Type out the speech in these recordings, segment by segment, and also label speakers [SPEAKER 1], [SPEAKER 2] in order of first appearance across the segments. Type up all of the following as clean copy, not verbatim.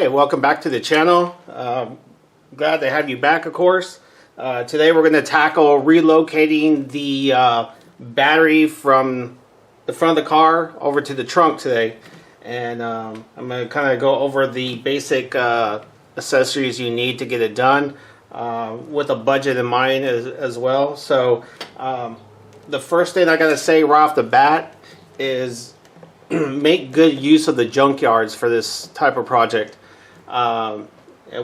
[SPEAKER 1] Okay, welcome back to the channel. Glad to have you back, of course. Today we're going to tackle relocating the battery from the front of the car over to the trunk today. And I'm going to kind of go over the basic accessories you need to get it done with a budget in mind as well. So the first thing I got to say right off the bat is make good use of the junkyards for this type of project. And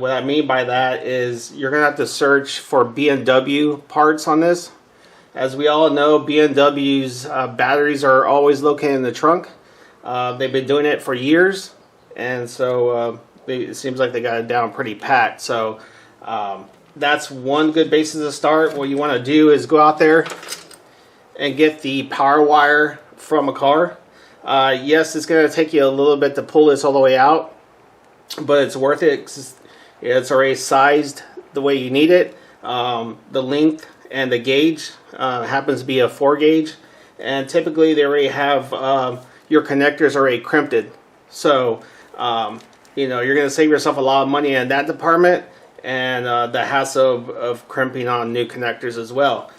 [SPEAKER 1] what I mean by that is you're gonna have to search for BMW parts on this. As we all know, BMW's batteries are always located in the trunk. They've been doing it for years, and so it seems like they got it down pretty pat. So that's one good basis to start. What you want to do is go out there and get the power wire from a car. Yes, it's going to take you a little bit to pull this all the way out, but it's worth it. It's already sized the way you need it. The length and the gauge happens to be a 4 gauge, and typically they already have your connectors already crimped. So you know, you're going to save yourself a lot of money in that department, and the hassle of crimping on new connectors as well.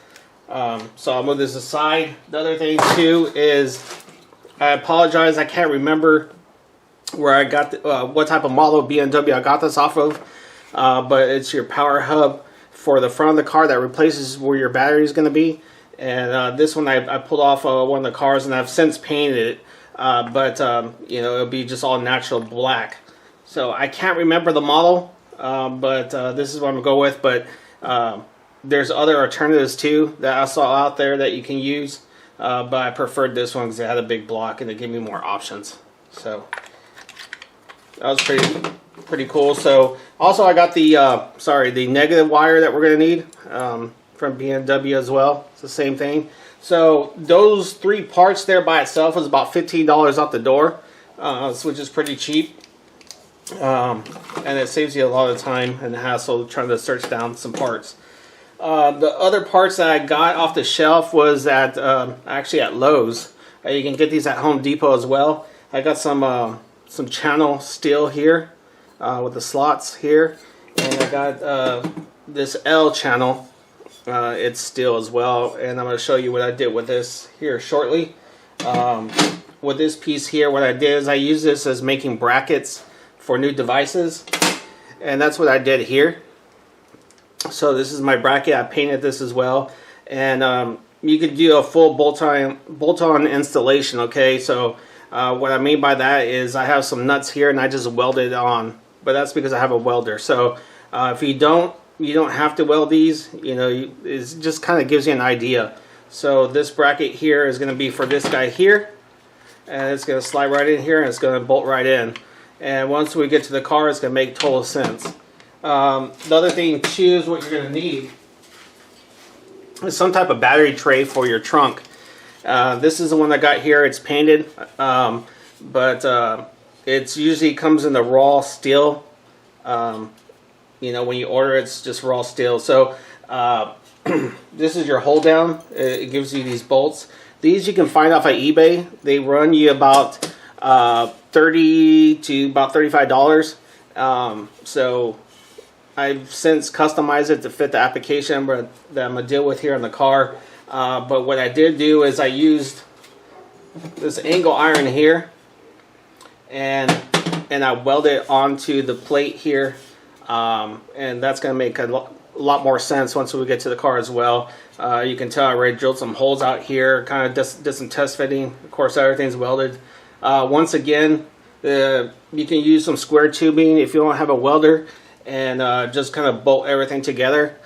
[SPEAKER 1] So I'll move this aside. The other thing too is, I apologize, I can't remember where I got what type of model of BMW I got this off of, but it's your power hub for the front of the car that replaces where your battery is going to be. And this one I pulled off one of the cars, and I've since painted it, but you know, it'll be just all natural black. So I can't remember the model, but this is what I'm going to go with. But there's other alternatives too that I saw out there that you can use. But I preferred this one because it had a big block and it gave me more options. So that was pretty cool. So also I got the the negative wire that we're going to need from BMW as well. It's the same thing. So those 3 parts there by itself is about $15 out the door, which is pretty cheap. And it saves you a lot of time and hassle trying to search down some parts. The other parts that I got off the shelf was at actually at Lowe's. You can get these at Home Depot as well. I got some channel steel here with the slots here, and I got this L channel. It's steel as well, and I'm going to show you what I did with this here shortly. With this piece here, what I did is I used this as making brackets for new devices, and that's what I did here. So this is my bracket. I painted this as well, and you could do a full bolt-on installation. Okay, so what I mean by that is I have some nuts here, and I just welded it on, but that's because I have a welder. So if you don't have to weld these. You know, it just kind of gives you an idea. So this bracket here is going to be for this guy here, and it's going to slide right in here, and it's going to bolt right in. And once we get to the car, it's going to make total sense. The other thing too is what you're going to need is some type of battery tray for your trunk. This is the one I got here. It's painted, but it's usually comes in the raw steel. You know, when you order it, it's just raw steel. So this is your hold down. It gives you these bolts. These you can find off of eBay. They run you about $30 to about $35. So I've since customized it to fit the application that I'm going to deal with here in the car. But what I did do is I used this angle iron here, and I welded it onto the plate here. And that's going to make a lot more sense once we get to the car as well. You can tell I already drilled some holes out here, kind of did some test fitting. Of course, everything's welded. Once again, you can use some square tubing if you don't have a welder, and just kind of bolt everything together.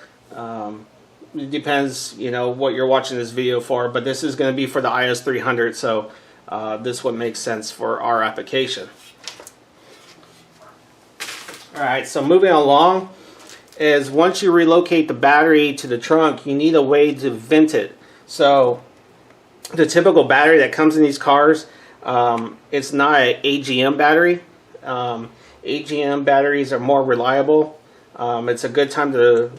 [SPEAKER 1] It depends, you know, what you're watching this video for, but this is going to be for the IS300, so this would make sense for our application. Alright, so moving along is once you relocate the battery to the trunk, you need a way to vent it. So the typical battery that comes in these cars, it's not an AGM battery. AGM batteries are more reliable. It's a good time to,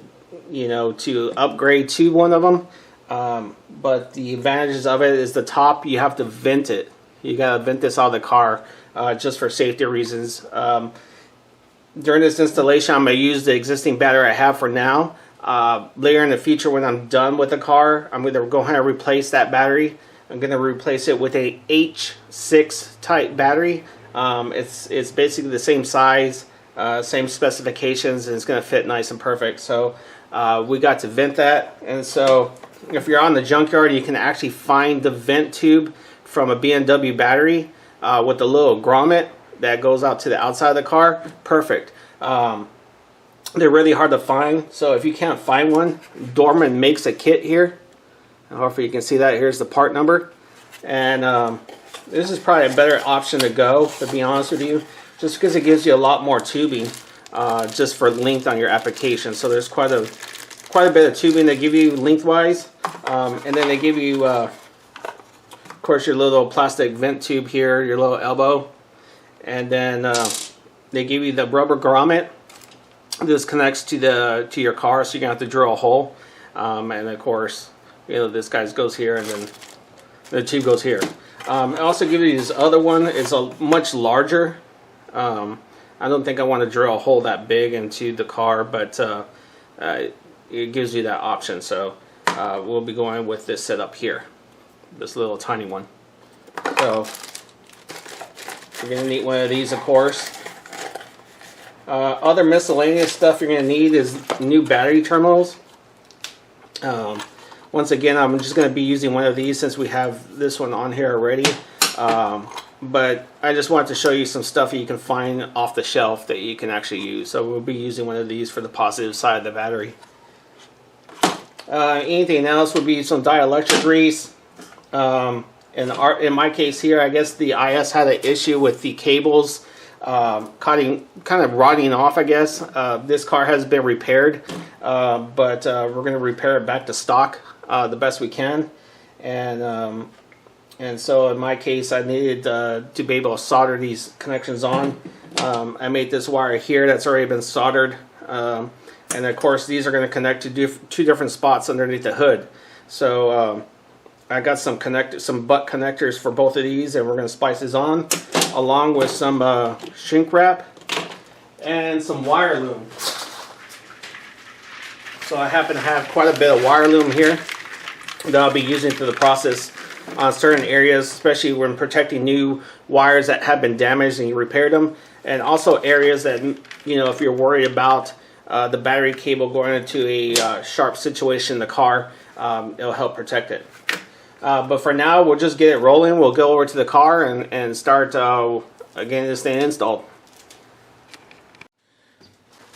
[SPEAKER 1] you know, to upgrade to one of them. But the advantages of it is the top, you have to vent it. You gotta vent this out of the car just for safety reasons. during this installation, I'm going to use the existing battery I have for now. Later in the future, when I'm done with the car, I'm going to go ahead and replace that battery. I'm going to replace it with a H6 type battery. It's basically the same size, same specifications, and it's going to fit nice and perfect. So we got to vent that, and so if you're on the junkyard, you can actually find the vent tube from a BMW battery with the little grommet that goes out to the outside of the car. Perfect. They're really hard to find, so if you can't find one, Dorman makes a kit here. Hopefully you can see that. Here's the part number, and this is probably a better option to go, to be honest with you, just because it gives you a lot more tubing just for length on your application. So there's quite a bit of tubing they give you lengthwise, and then they give you of course your little plastic vent tube here, your little elbow, and then they give you the rubber grommet. This connects to your car, so you're gonna have to drill a hole, and of course, you know, this guy goes here, and then the tube goes here. I also give you this other one. It's a much larger. I don't think I want to drill a hole that big into the car, but it gives you that option. So we'll be going with this setup here, this little tiny one. So you're gonna need one of these, of course. Other miscellaneous stuff you're gonna need is new battery terminals. Once again, I'm just going to be using one of these since we have this one on here already. But I just wanted to show you some stuff that you can find off the shelf that you can actually use. So we'll be using one of these for the positive side of the battery. Anything else would be some dielectric grease. In my case here, I guess the IS had an issue with the cables kind of rotting off, I guess. This car has been repaired, but we're going to repair it back to stock the best we can. And so in my case, I needed to be able to solder these connections on. I made this wire here that's already been soldered. And of course, these are going to connect to two different spots underneath the hood. So I got some butt connectors for both of these, and we're going to splice this on, along with some shrink wrap and some wire loom. So I happen to have quite a bit of wire loom here that I'll be using for the process on certain areas, especially when protecting new wires that have been damaged and you repaired them, and also areas that, you know, if you're worried about the battery cable going into a sharp situation in the car, it'll help protect it. But for now, we'll just get it rolling. We'll go over to the car and start getting this thing installed.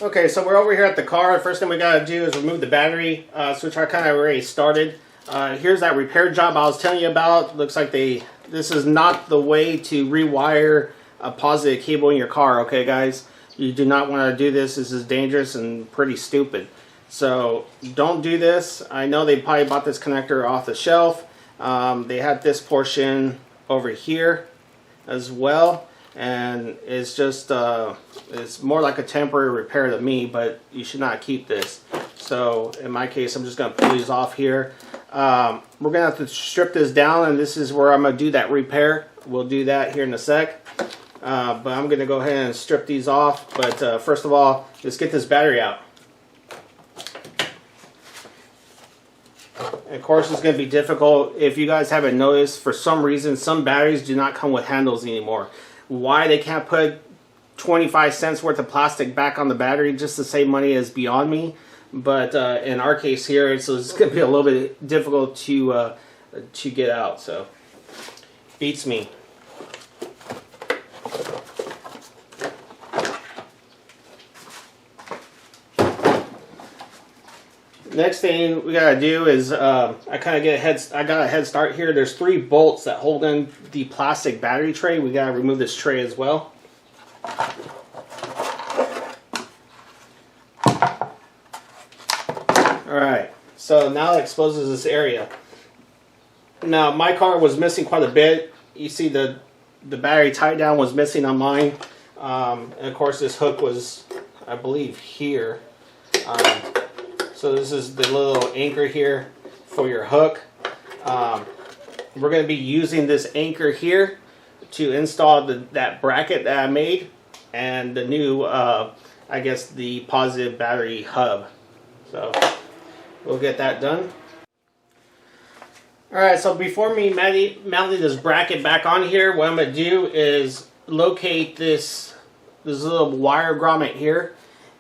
[SPEAKER 1] Okay, so we're over here at the car. The first thing we got to do is remove the battery, which I kind of already started. Here's that repair job I was telling you about. Looks like this is not the way to rewire a positive cable in your car, okay guys? You do not want to do this. This is dangerous and pretty stupid. So don't do this. I know they probably bought this connector off the shelf. They had this portion over here as well, and it's just it's more like a temporary repair to me, but you should not keep this. So in my case, I'm just going to pull these off here. We're going to have to strip this down, and this is where I'm going to do that repair. We'll do that here in a sec. But I'm going to go ahead and strip these off. But first of all, let's get this battery out. And of course, it's going to be difficult. If you guys haven't noticed, for some reason, some batteries do not come with handles anymore. Why they can't put 25 cents worth of plastic back on the battery just to save money is beyond me. But in our case here, it's going to be a little bit difficult to get out. So, beats me. Next thing we gotta do is I got a head start here. There's 3 bolts that hold in the plastic battery tray. We gotta remove this tray as well. Alright, so now it exposes this area. Now my car was missing quite a bit. You see the battery tie down was missing on mine. And of course this hook was, I believe, here. So this is the little anchor here for your hook. We're going to be using this anchor here to install that bracket that I made, and the new I guess, the positive battery hub. So we'll get that done. Alright, so before me mounting this bracket back on here, what I'm going to do is locate this little wire grommet here.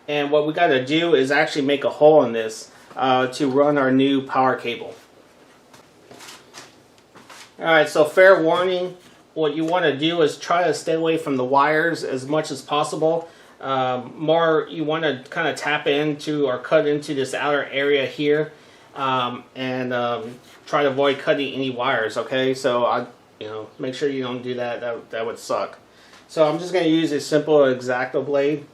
[SPEAKER 1] And what we got to do is actually make a hole in this to run our new power cable. Alright, so fair warning, what you want to do is try to stay away from the wires as much as possible. More you want to kind of tap into or cut into this outer area here, and try to avoid cutting any wires. Okay, so make sure you don't do that. That would suck. So I'm just going to use a simple X-Acto blade,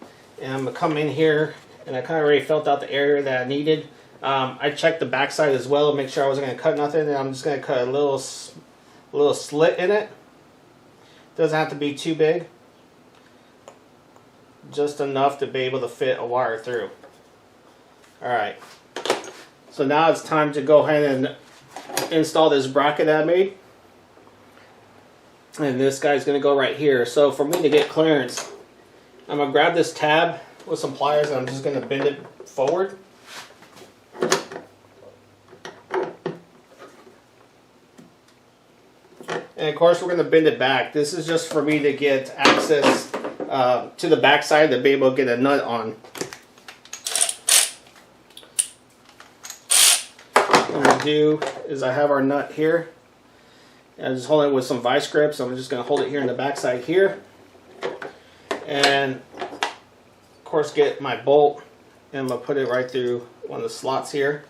[SPEAKER 1] and I'm going to come in here, and I kind of already felt out the area that I needed. I checked the backside as well to make sure I wasn't going to cut nothing, and I'm just going to cut a little slit in it. Doesn't have to be too big. Just enough to be able to fit a wire through. Alright. So now it's time to go ahead and install this bracket that I made. And this guy's going to go right here. So for me to get clearance, I'm going to grab this tab with some pliers and I'm just going to bend it forward. And of course we're going to bend it back. This is just for me to get access to the back side to be able to get a nut on. What I'm going to do is I have our nut here. And I'm just holding it with some vice grips. I'm just going to hold it here in the back side here. And of course get my bolt and I'm going to put it right through one of the slots here.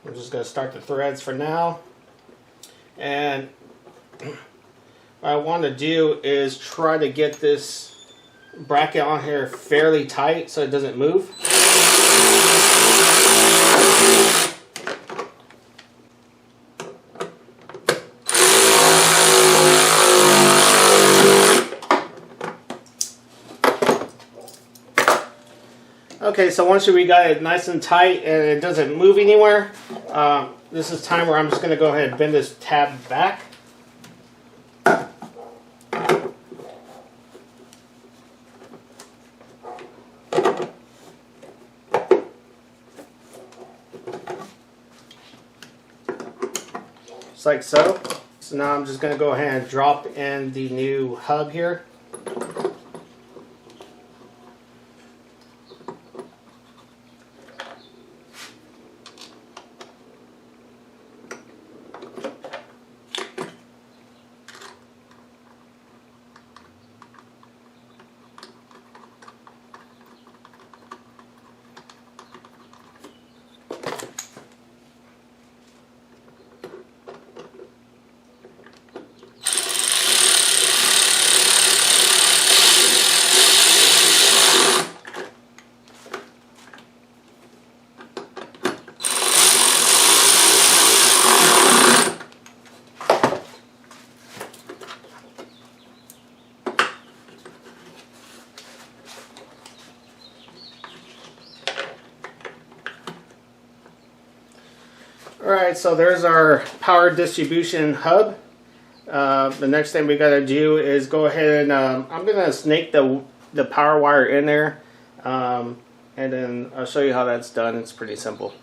[SPEAKER 1] I'm just going to start the threads for now. And what I want to do is try to get this bracket on here fairly tight so it doesn't move. Okay, so once we got it nice and tight and it doesn't move anywhere, this is time where I'm just going to go ahead and bend this tab back. Just like so. So now I'm just going to go ahead and drop in the new hub here. Alright, so there's our power distribution hub. The next thing we got to do is go ahead and I'm going to snake the power wire in there, and then I'll show you how that's done. It's pretty simple.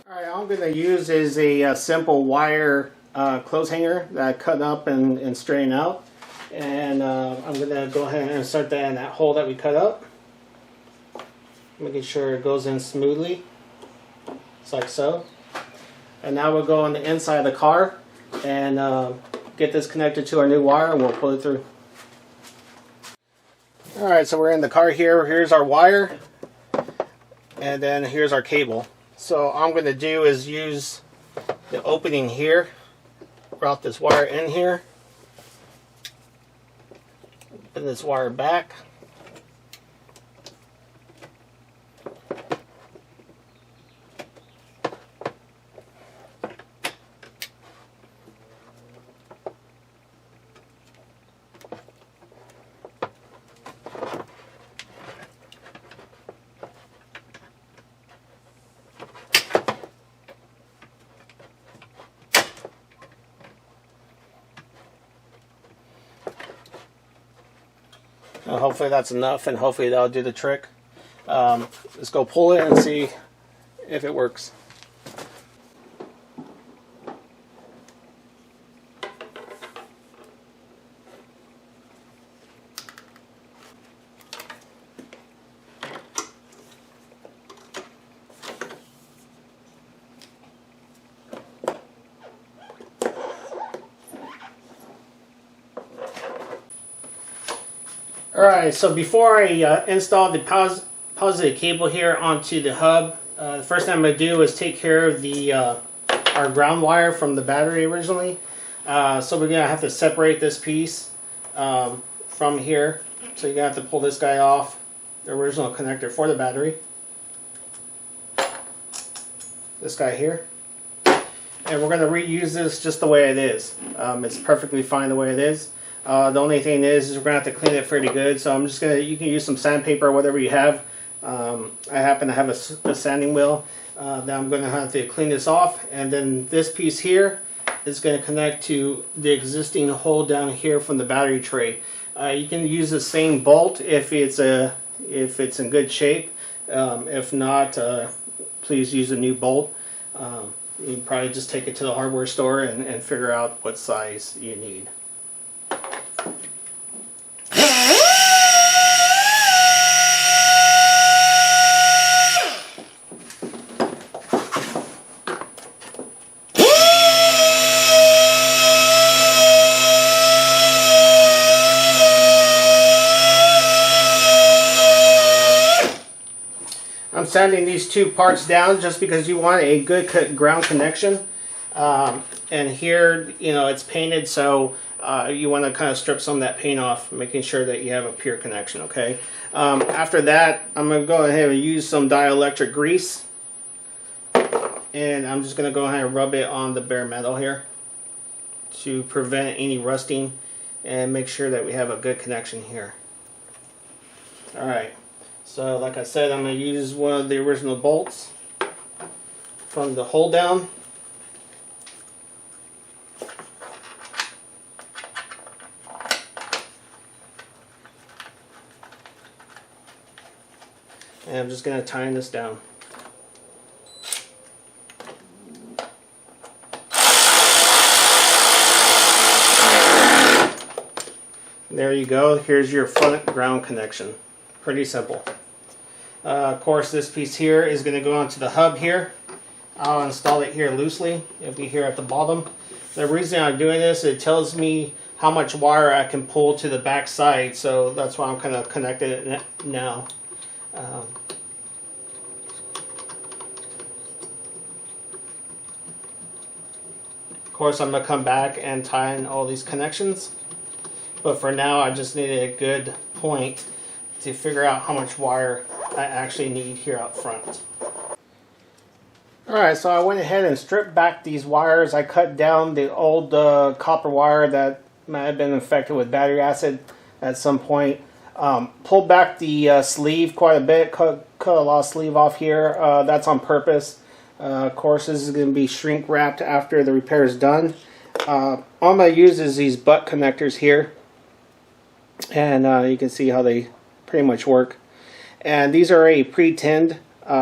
[SPEAKER 1] Alright, all I'm going to use is a simple wire clothes hanger that I cut up and straighten out. And I'm going to go ahead and insert that in that hole that we cut up. Making sure it goes in smoothly, just like so. And now we'll go on the inside of the car and get this connected to our new wire and we'll pull it through. Alright, so we're in the car here. Here's our wire. And then here's our cable. So all I'm going to do is use the opening here, route this wire in here, put this wire back. Hopefully that's enough, and hopefully that'll do the trick. Let's go pull it and see if it works. Alright, so before I install the positive cable here onto the hub, the first thing I'm going to do is take care of the our ground wire from the battery originally. So we're going to have to separate this piece from here. So you're going to have to pull this guy off, the original connector for the battery. This guy here. And we're going to reuse this just the way it is. It's perfectly fine the way it is. The only thing is we're going to have to clean it pretty good, so I'm just going to, you can use some sandpaper or whatever you have. I happen to have a sanding wheel that I'm going to have to clean this off, and then this piece here is going to connect to the existing hole down here from the battery tray. You can use the same bolt if it's in good shape. If not, please use a new bolt. You can probably just take it to the hardware store and figure out what size you need. I'm sanding these two parts down just because you want a good ground connection. And here, you know, it's painted, so you want to kind of strip some of that paint off, making sure that you have a pure connection, okay? After that, I'm going to go ahead and use some dielectric grease. And I'm just going to go ahead and rub it on the bare metal here to prevent any rusting and make sure that we have a good connection here. Alright. So like I said, I'm going to use one of the original bolts from the hold down. And I'm just going to tighten this down. There you go. Here's your front ground connection. Pretty simple. Of course, this piece here is going to go onto the hub here. I'll install it here loosely. It'll be here at the bottom. The reason I'm doing this, it tells me how much wire I can pull to the back side, so that's why I'm kind of connecting it now. Of course, I'm going to come back and tie in all these connections, but for now I just needed a good point to figure out how much wire I actually need here up front. Alright, so I went ahead and stripped back these wires. I cut down the old copper wire that might have been infected with battery acid at some point. Pulled back the sleeve quite a bit, cut a lot of sleeve off here. That's on purpose. Of course, this is going to be shrink wrapped after the repair is done. All I'm going to use is these butt connectors here. And you can see how they pretty much work. And these are a pre-tinned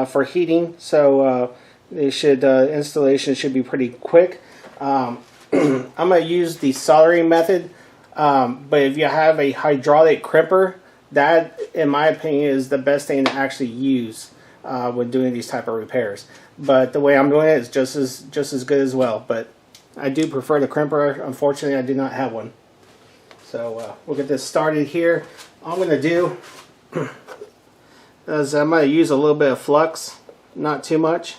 [SPEAKER 1] for heating, so they should installation should be pretty quick. I'm going to use the soldering method, but if you have a hydraulic crimper, that in my opinion is the best thing to actually use when doing these type of repairs. But the way I'm doing it is just as good as well, but I do prefer the crimper. Unfortunately, I do not have one. So we'll get this started here. All I'm going to do is I'm going to use a little bit of flux, not too much.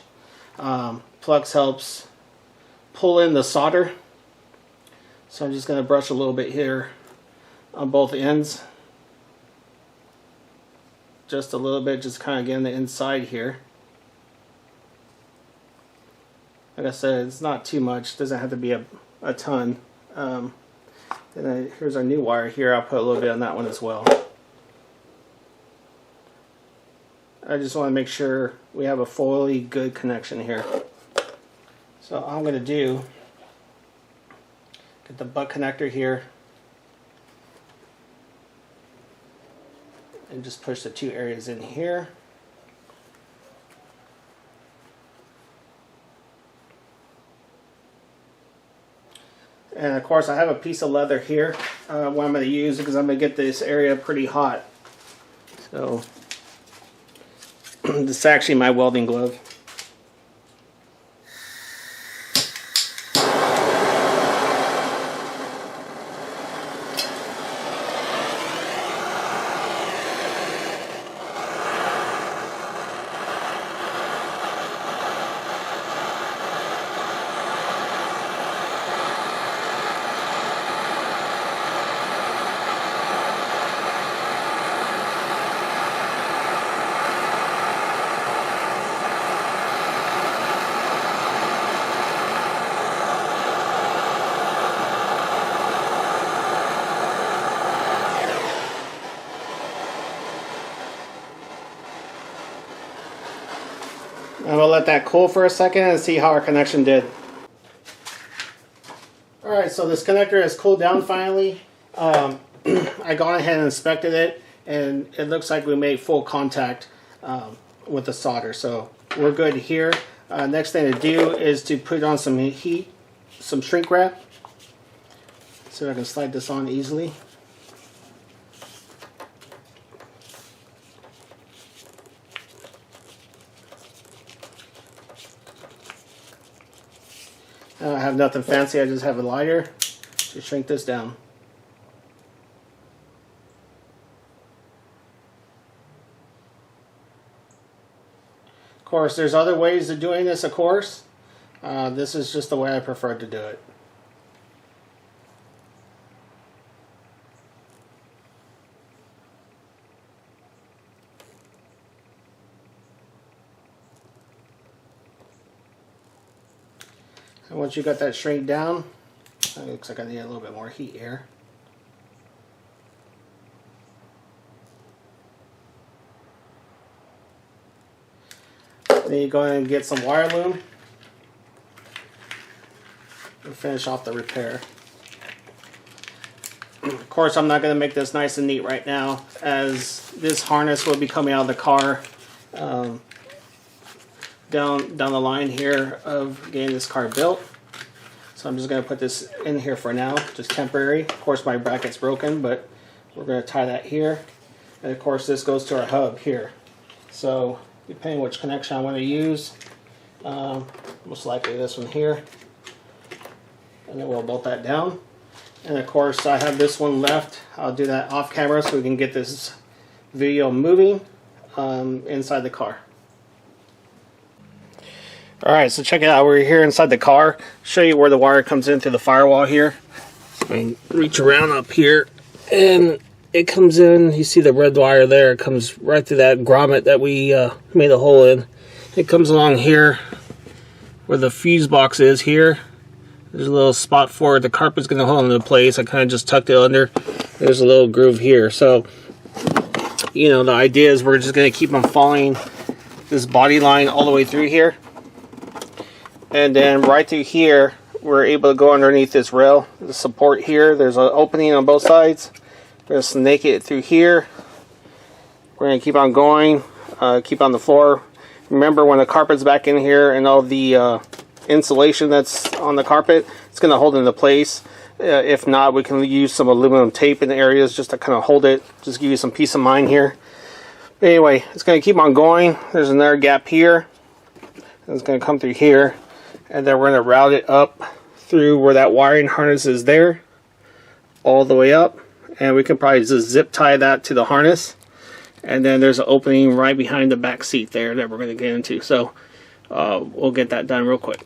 [SPEAKER 1] Flux helps pull in the solder. So I'm just going to brush a little bit here on both ends. Just a little bit, just kind of getting the inside here. Like I said, it's not too much. It doesn't have to be a ton. Here's our new wire here. I'll put a little bit on that one as well. I just want to make sure we have a fully good connection here. So all I'm going to do, get the butt connector here. and just push the two areas in here. And of course I have a piece of leather here, what I'm going to use because I'm going to get this area pretty hot. So this is actually my welding glove. And we'll let that cool for a second and see how our connection did. Alright, so this connector has cooled down finally. I gone ahead and inspected it, and it looks like we made full contact with the solder. So we're good here. Next thing to do is to put on some heat, some shrink wrap. So I can slide this on easily. I don't have nothing fancy, I just have a lighter to shrink this down. Of course, there's other ways of doing this, of course. This is just the way I prefer to do it. And once you got that shrink down, it looks like I need a little bit more heat here. Then you go ahead and get some wire loom and finish off the repair. Of course, I'm not going to make this nice and neat right now, as this harness will be coming out of the car down the line here of getting this car built. So I'm just going to put this in here for now, just temporary. Of course my bracket's broken, but we're going to tie that here. And of course this goes to our hub here. So depending which connection I want to use, most likely this one here. And then we'll bolt that down. And of course I have this one left. I'll do that off camera so we can get this video moving inside the car. Alright, so check it out. We're here inside the car. Show you where the wire comes in through the firewall here. So I can reach around up here, and it comes in. You see the red wire there. It comes right through that grommet that we made a hole in. It comes along here where the fuse box is here. There's a little spot for it. The carpet's going to hold it into place. I kind of just tucked it under. There's a little groove here. So, you know, the idea is we're just going to keep on following this body line all the way through here. And then right through here, we're able to go underneath this rail, the support here. There's an opening on both sides. We're going to snake it through here. We're going to keep on going, keep on the floor. Remember, when the carpet's back in here and all the insulation that's on the carpet, it's going to hold it into place. If not, we can use some aluminum tape in the areas just to kind of hold it, just give you some peace of mind here. But anyway, it's going to keep on going. There's another gap here. It's going to come through here. And then we're going to route it up through where that wiring harness is there, all the way up. And we can probably just zip tie that to the harness. And then there's an opening right behind the back seat there that we're going to get into. So we'll get that done real quick.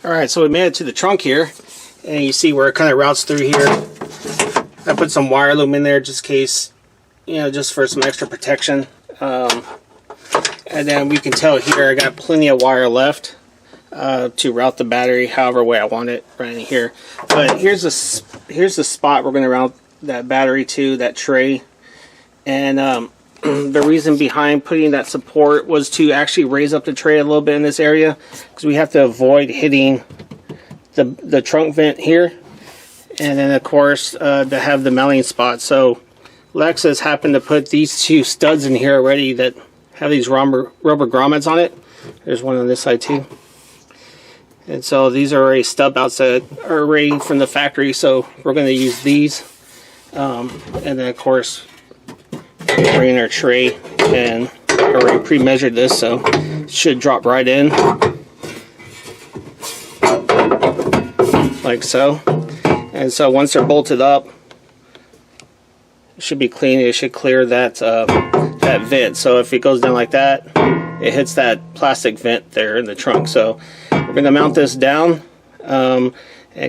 [SPEAKER 1] Alright, so we made it to the trunk here, and you see where it kind of routes through here. I put some wire loom in there just in case, you know, just for some extra protection. And then we can tell here I got plenty of wire left to route the battery however way I want it right in here. But here's the spot we're going to route that battery to, that tray. And the reason behind putting that support was to actually raise up the tray a little bit in this area, because we have to avoid hitting the trunk vent here. And then of course to have the mounting spot. So Lexus happened to put these two studs in here already that have these rubber grommets on it. There's one on this side too. And so these are already stub outs that are already from the factory, so we're going to use these. And then of course bring in our tray, and already pre-measured this, so it should drop right in like so. And so once they're bolted up, it should be clean. It should clear that that vent. So if it goes down like that, it hits that plastic vent there in the trunk. So we're going to mount this down and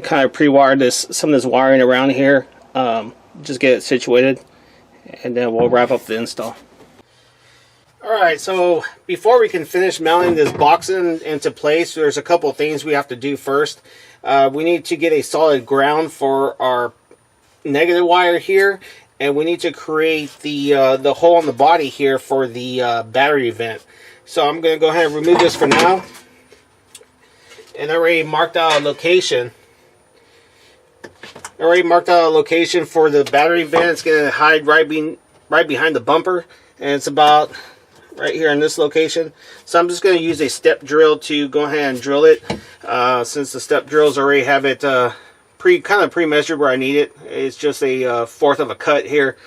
[SPEAKER 1] kind of pre-wire some of this wiring around here. Just get it situated, and then we'll wrap up the install. Alright, so before we can finish mounting this box into place, there's a couple things we have to do first. We need to get a solid ground for our negative wire here, and we need to create the hole in the body here for the battery vent. So I'm going to go ahead and remove this for now. And I already marked out a location. I already marked out a location for the battery vent. It's going to hide right behind the bumper, and it's about right here in this location. So I'm just going to use a step drill to go ahead and drill it. Since the step drills already have it kind of pre-measured where I need it. It's just a fourth of a cut here.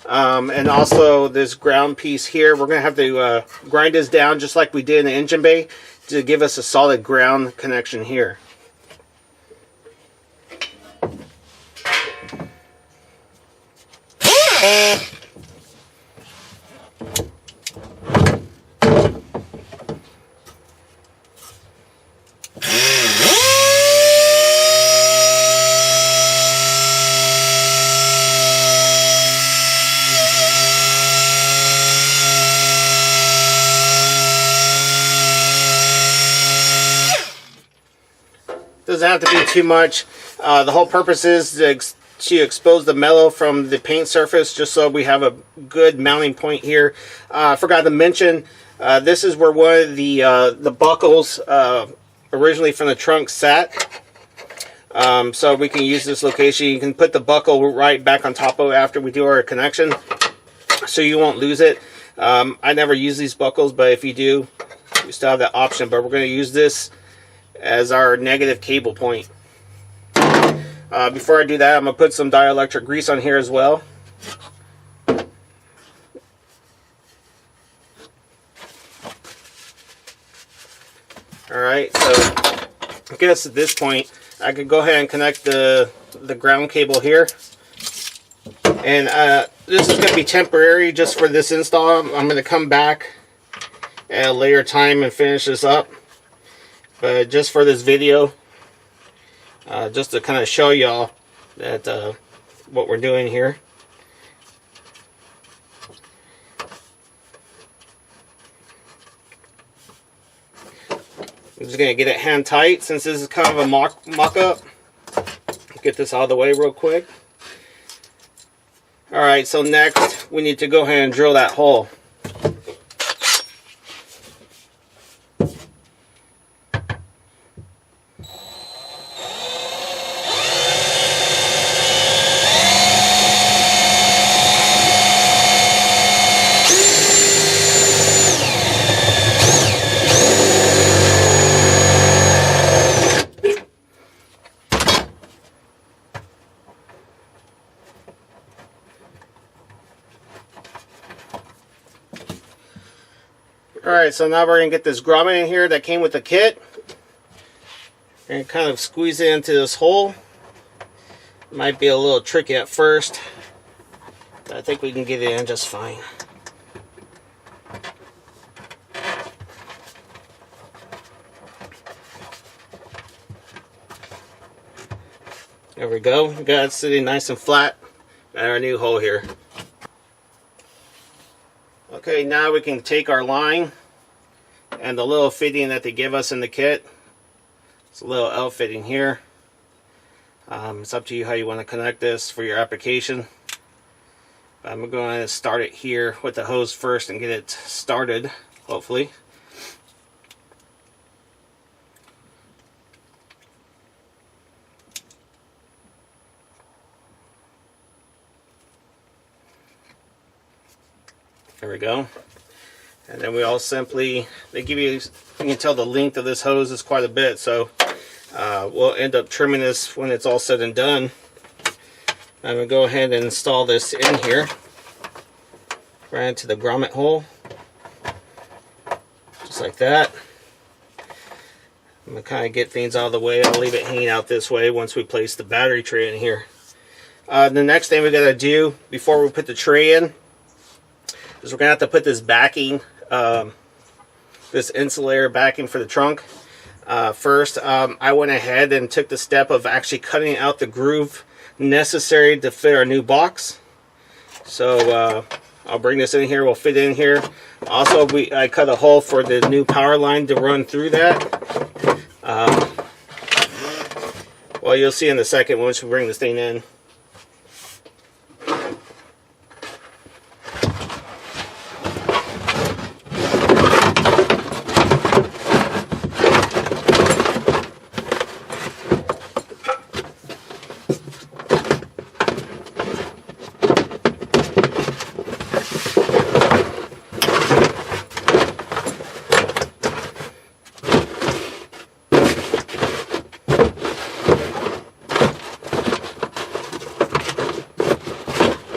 [SPEAKER 1] And also this ground piece here, we're going to have to grind this down just like we did in the engine bay to give us a solid ground connection here. Doesn't have to be too much. The whole purpose is to expose the metal from the paint surface, just so we have a good mounting point here. I forgot to mention, this is where one of the buckles originally from the trunk sat. So we can use this location. You can put the buckle right back on top of it after we do our connection, so you won't lose it. I never use these buckles, but if you do, you still have that option. But we're going to use this as our negative cable point. Before I do that, I'm going to put some dielectric grease on here as well. Alright, so I guess at this point I could go ahead and connect the ground cable here. And this is going to be temporary just for this install. I'm going to come back at a later time and finish this up. But just for this video, just to kind of show y'all that what we're doing here. I'm just going to get it hand tight since this is kind of a mock-up. Get this out of the way real quick. Alright, so next we need to go ahead and drill that hole. Alright, so now we're going to get this grommet in here that came with the kit. And kind of squeeze it into this hole. Might be a little tricky at first, but I think we can get it in just fine. There we go. We got it sitting nice and flat at our new hole here. Okay, now we can take our line and the little fitting that they give us in the kit. It's a little L fitting here. It's up to you how you want to connect this for your application. I'm going to start it here with the hose first and get it started, hopefully. There we go. And then we all simply, they give you, you can tell the length of this hose is quite a bit, so we'll end up trimming this when it's all said and done. I'm going to go ahead and install this in here, right into the grommet hole, just like that. I'm going to kind of get things out of the way. I'll leave it hanging out this way once we place the battery tray in here. The next thing we got to do before we put the tray in is we're going to have to put this backing, this insulator backing for the trunk. First, I went ahead and took the step of actually cutting out the groove necessary to fit our new box. So I'll bring this in here, we'll fit in here. Also, I cut a hole for the new power line to run through that. Well, you'll see in a second once we bring this thing in.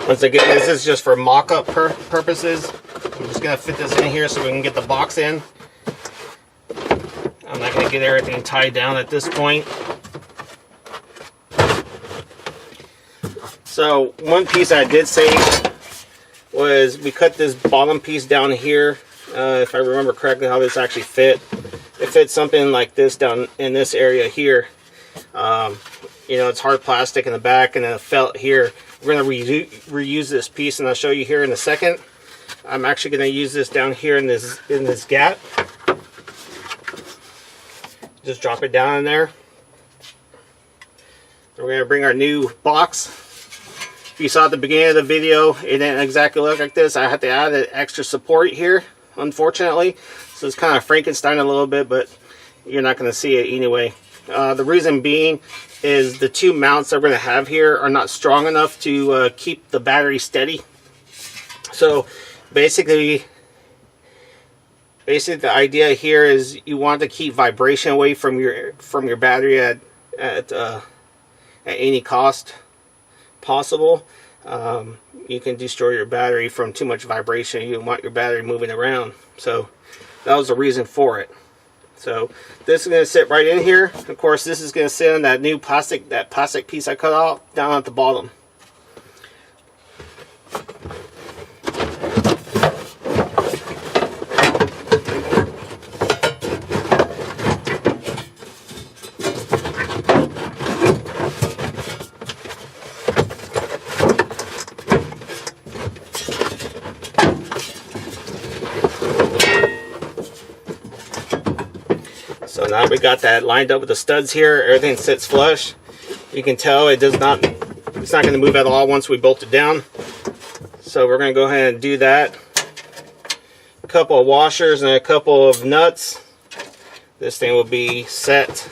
[SPEAKER 1] Once again, this is just for mock-up purposes. I'm just going to fit this in here so we can get the box in. I'm not going to get everything tied down at this point. So one piece I did save was we cut this bottom piece down here. If I remember correctly how this actually fit. It fits something like this down in this area here. You know, it's hard plastic in the back and a felt here. We're going to reuse this piece, and I'll show you here in a second. I'm actually going to use this down here in this gap. Just drop it down in there. We're going to bring our new box. If you saw at the beginning of the video, it didn't exactly look like this. I had to add an extra support here, unfortunately. So it's kind of Frankenstein a little bit, but you're not going to see it anyway. The reason being is the two mounts that we're going to have here are not strong enough to keep the battery steady. So basically the idea here is you want to keep vibration away from your battery at any cost possible. You can destroy your battery from too much vibration. You don't want your battery moving around. So that was the reason for it. So this is going to sit right in here. Of course, this is going to sit on that new plastic piece I cut out down at the bottom. So now we got that lined up with the studs here. Everything sits flush. You can tell it's not going to move at all once we bolt it down. So we're going to go ahead and do that. A couple of washers and a couple of nuts. This thing will be set.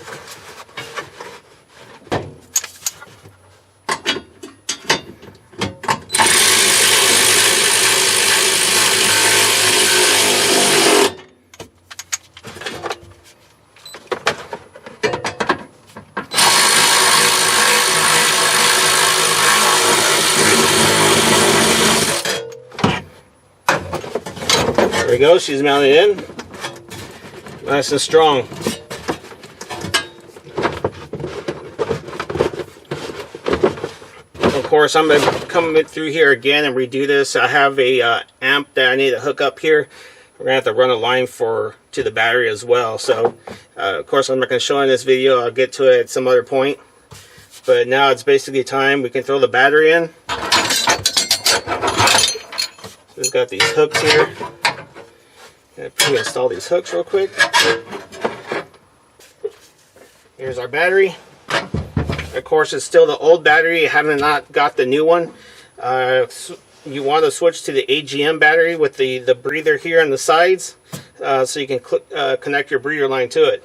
[SPEAKER 1] There we go, she's mounted in. Nice and strong. Of course, I'm going to come through here again and redo this. I have a amp that I need to hook up here. We're going to have to run a line to the battery as well. So, of course, I'm not going to show in this video. I'll get to it at some other point. But now it's basically time we can throw the battery in. We've got these hooks here. I'm going to install these hooks real quick. Here's our battery. Of course, it's still the old battery. You haven't not got the new one. You want to switch to the AGM battery with the breather here on the sides, so you can connect your breather line to it.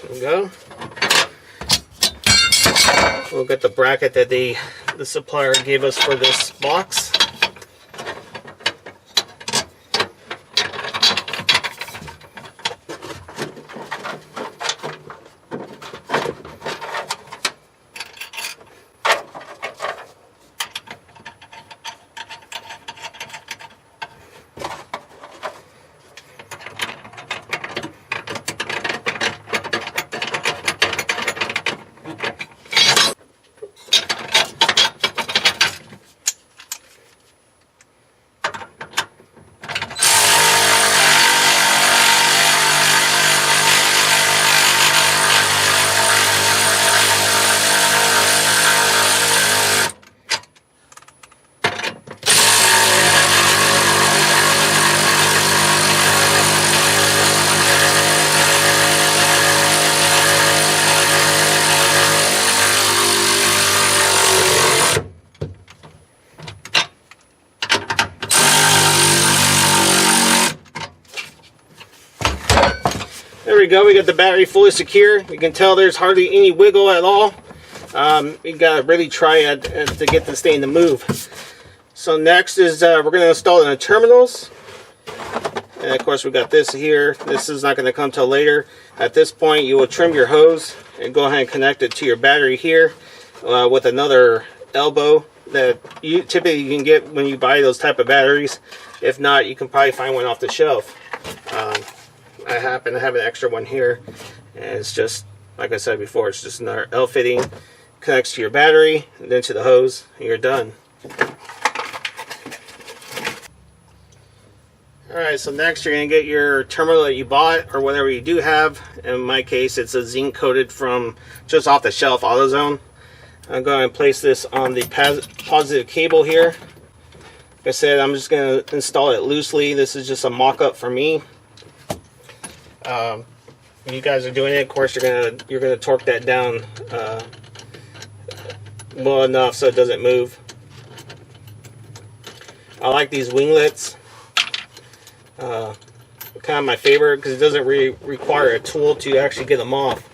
[SPEAKER 1] There we go. We'll get the bracket that the supplier gave us for this box. There we go, we got the battery fully secure. You can tell there's hardly any wiggle at all. You gotta really try to get this thing to move. So next is we're gonna install it in the terminals. And of course we got this here. This is not gonna come till later. At this point you will trim your hose and go ahead and connect it to your battery here with another elbow that you typically can get when you buy those type of batteries. If not, you can probably find one off the shelf. I happen to have an extra one here, and it's just, like I said before, it's just another L fitting, connects to your battery, and then to the hose, and you're done. Alright, so next you're going to get your terminal that you bought, or whatever you do have. In my case, it's a zinc coated from just off the shelf AutoZone. I'm going to place this on the positive cable here. Like I said, I'm just going to install it loosely. This is just a mock-up for me. When you guys are doing it, of course, you're gonna torque that down well enough so it doesn't move. I like these winglets. Kind of my favorite because it doesn't really require a tool to actually get them off.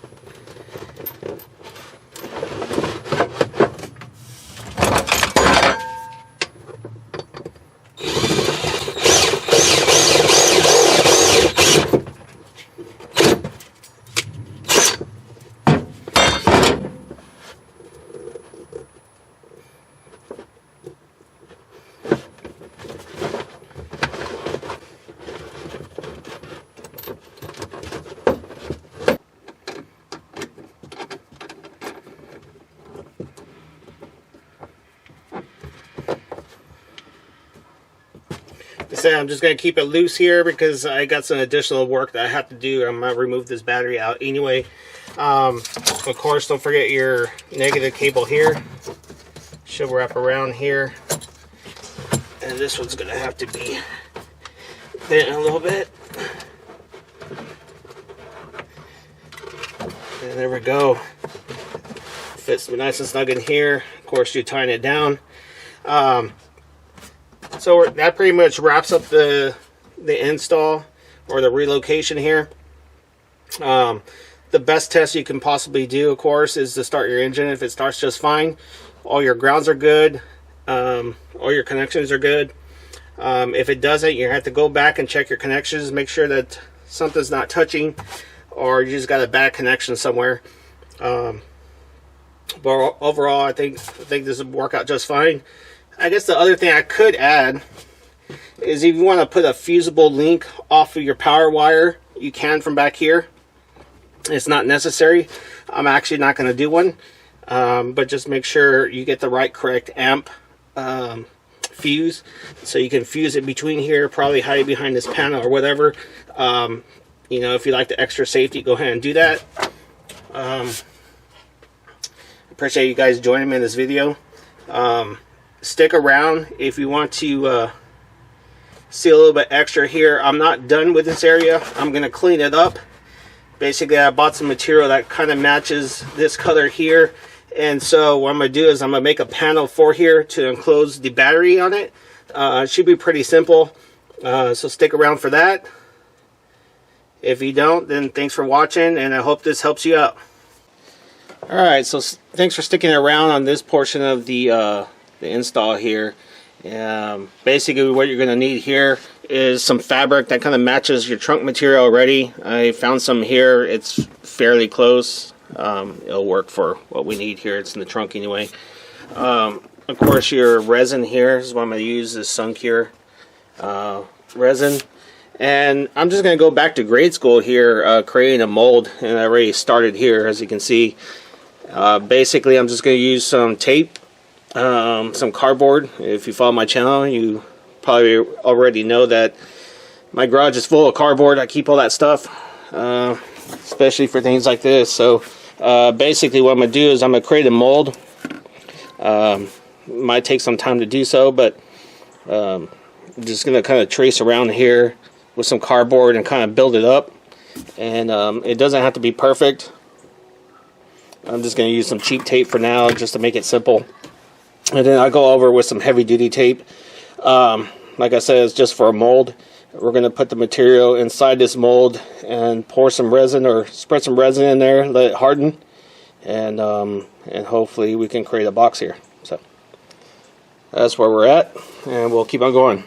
[SPEAKER 1] I'm just going to keep it loose here because I got some additional work that I have to do. I'm going to remove this battery out anyway. Of course, don't forget your negative cable here. Should wrap around here. And this one's going to have to be bent a little bit. And there we go. Fits nice and snug in here. Of course, you're tying it down. So that pretty much wraps up the install or the relocation here. The best test you can possibly do, of course, is to start your engine. If it starts just fine, all your grounds are good, all your connections are good. If it doesn't, you have to go back and check your connections, make sure that something's not touching, or you just got a bad connection somewhere. But overall, I think this will work out just fine. I guess the other thing I could add is if you want to put a fusible link off of your power wire, you can from back here. It's not necessary. I'm actually not going to do one, but just make sure you get the correct amp fuse, so you can fuse it between here, probably hide it behind this panel or whatever. You know, if you like the extra safety, go ahead and do that. Appreciate you guys joining me in this video. Stick around if you want to see a little bit extra here. I'm not done with this area. I'm going to clean it up. Basically, I bought some material that kind of matches this color here. And so what I'm going to do is I'm going to make a panel for here to enclose the battery on it. It should be pretty simple. So stick around for that. If you don't, then thanks for watching, and I hope this helps you out. Alright, so thanks for sticking around on this portion of the install here. Basically what you're going to need here is some fabric that kind of matches your trunk material already. I found some here. It's fairly close. It'll work for what we need here. It's in the trunk anyway. Of course, your resin here is what I'm going to use, this Suncure resin. And I'm just going to go back to grade school here, creating a mold, and I already started here, as you can see. Basically, I'm just going to use some tape, some cardboard. If you follow my channel, you probably already know that my garage is full of cardboard. I keep all that stuff, especially for things like this. So basically what I'm going to do is I'm going to create a mold. Might take some time to do so, but I'm just going to kind of trace around here with some cardboard and kind of build it up. And it doesn't have to be perfect. I'm just going to use some cheap tape for now, just to make it simple. And then I'll go over with some heavy duty tape. Like I said, it's just for a mold. We're going to put the material inside this mold and pour some resin, or spread some resin in there, let it harden, and hopefully we can create a box here. So that's where we're at, and we'll keep on going.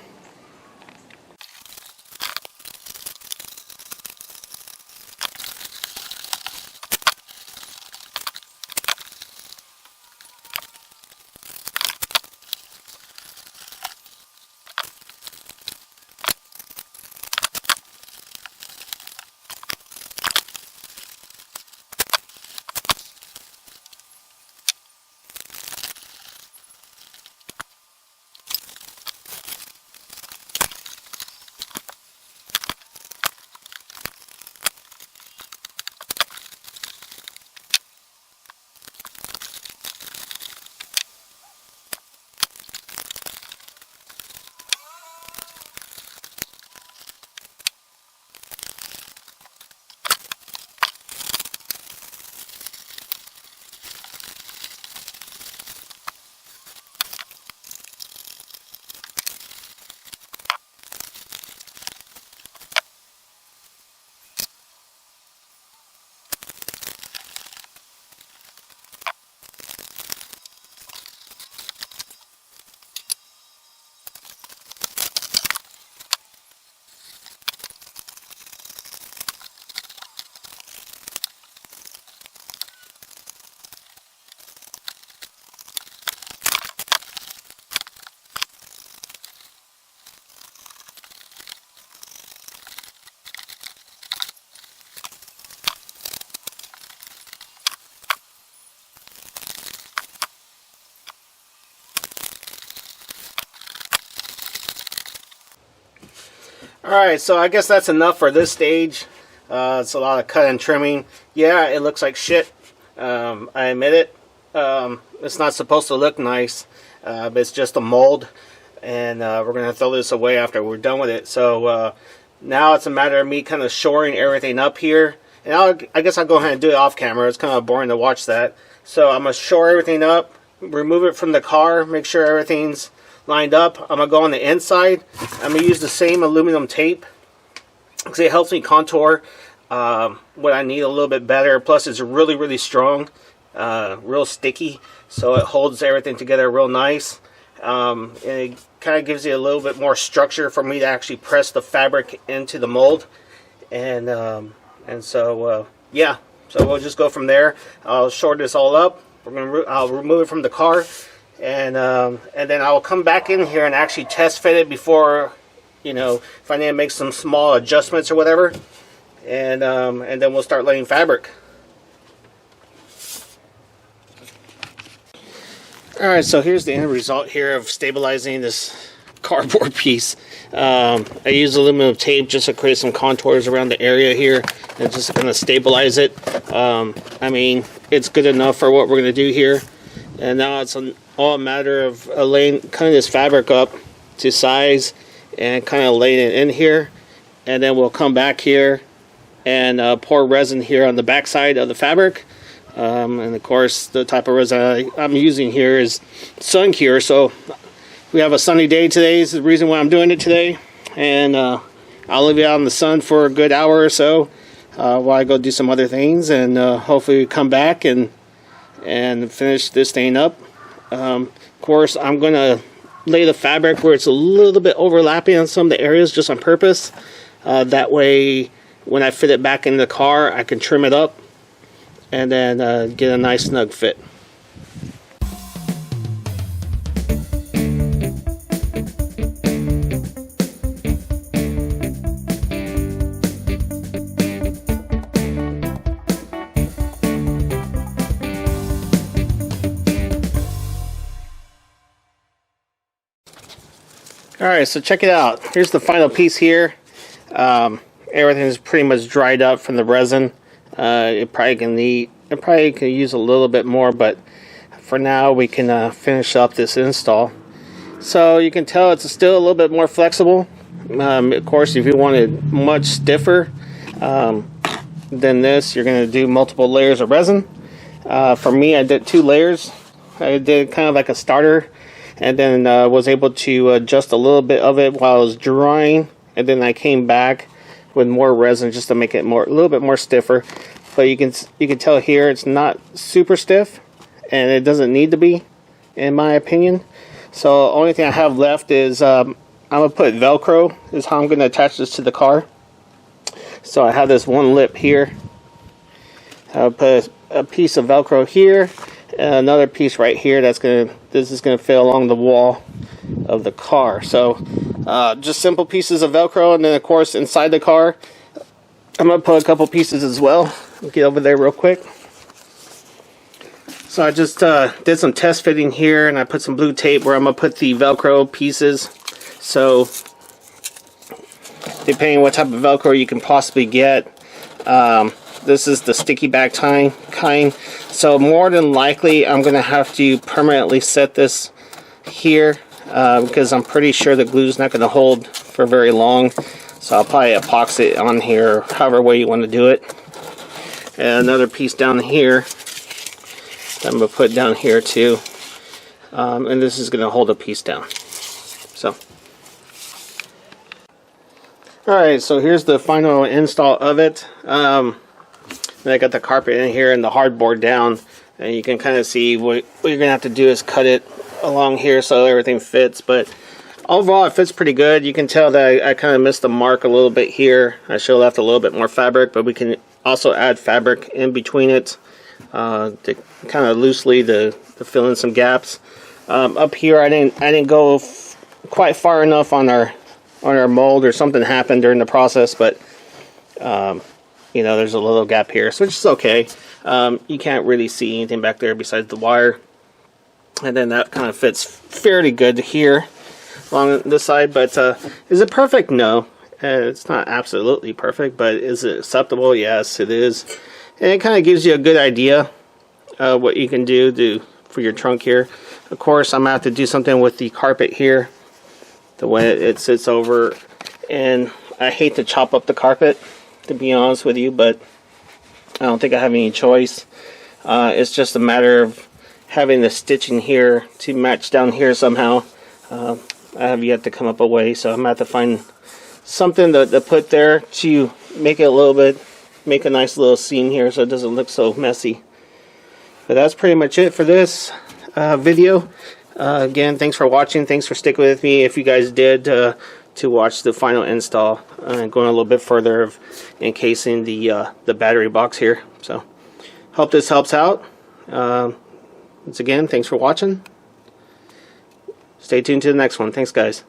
[SPEAKER 1] Alright, so I guess that's enough for this stage. It's a lot of cut and trimming. Yeah, it looks like shit. I admit it. It's not supposed to look nice, but it's just a mold. And we're going to throw this away after we're done with it. So now it's a matter of me kind of shoring everything up here. And I guess I'll go ahead and do it off camera. It's kind of boring to watch that. So I'm going to shore everything up, remove it from the car, make sure everything's lined up. I'm going to go on the inside. I'm going to use the same aluminum tape because it helps me contour what I need a little bit better. Plus it's really, really strong, real sticky, so it holds everything together real nice. And it kind of gives you a little bit more structure for me to actually press the fabric into the mold. And so yeah, so we'll just go from there. I'll short this all up. I'll remove it from the car. And then I'll come back in here and actually test fit it before, you know, if I need to make some small adjustments or whatever. And then we'll start laying fabric. Alright, so here's the end result here of stabilizing this cardboard piece. I used aluminum tape just to create some contours around the area here and just kind of stabilize it. I mean, it's good enough for what we're going to do here. And now it's all a matter of laying kind of this fabric up to size and kind of laying it in here. And then we'll come back here and pour resin here on the back side of the fabric. And of course, the type of resin I'm using here is sun cure. So we have a sunny day today. Is the reason why I'm doing it today. And I'll leave it out in the sun for a good hour or so while I go do some other things. And hopefully come back and finish this thing up. Of course, I'm going to lay the fabric where it's a little bit overlapping on some of the areas just on purpose. That way, when I fit it back in the car, I can trim it up and then get a nice snug fit. Alright, so check it out. Here's the final piece here. Everything is pretty much dried up from the resin. It probably can use a little bit more, but for now we can finish up this install. So you can tell it's still a little bit more flexible. Of course, if you want it much stiffer than this, you're going to do multiple layers of resin. For me, I did 2 layers. I did kind of like a starter, and then was able to adjust a little bit of it while it was drying, and then I came back with more resin just to make it a little bit more stiffer. But you can tell here it's not super stiff, and it doesn't need to be, in my opinion. So the only thing I have left is I'm gonna put Velcro. Is how I'm gonna attach this to the car. So I have this one lip here. I'll put a piece of Velcro here, and another piece right here. This is gonna fit along the wall of the car. So just simple pieces of Velcro, and then of course inside the car I'm gonna put a couple pieces as well. Get over there real quick. So I just did some test fitting here, and I put some blue tape where I'm gonna put the Velcro pieces. So depending on what type of Velcro you can possibly get, this is the sticky back kind. So more than likely I'm gonna have to permanently set this here because I'm pretty sure the glue is not going to hold for very long. So I'll probably epoxy it on here, however way you want to do it. And another piece down here that I'm going to put down here too. And this is going to hold a piece down. So, alright, so here's the final install of it. I got the carpet in here and the hardboard down. And you can kind of see what you're going to have to do is cut it along here so everything fits. But overall it fits pretty good. You can tell that I kind of missed the mark a little bit here. I should have left a little bit more fabric, but we can also add fabric in between it to kind of loosely to fill in some gaps. Up here I didn't go quite far enough on our mold, or something happened during the process, but you know, there's a little gap here, so it's okay. You can't really see anything back there besides the wire. And then that kind of fits fairly good here along this side. But is it perfect? No. It's not absolutely perfect, but is it acceptable? Yes, it is. And it kind of gives you a good idea of what you can do for your trunk here. Of course, I'm going to have to do something with the carpet here, the way it sits over. And I hate to chop up the carpet, to be honest with you, but I don't think I have any choice. It's just a matter of having the stitching here to match down here somehow. I have yet to come up a way, so I'm going to have to find something to put there to make it a little bit, make a nice little seam here so it doesn't look so messy. But that's pretty much it for this video. Again, thanks for watching. Thanks for sticking with me. If you guys did to watch the final install, going a little bit further of encasing the battery box here. So hope this helps out. Once again, thanks for watching. Stay tuned to the next one. Thanks, guys.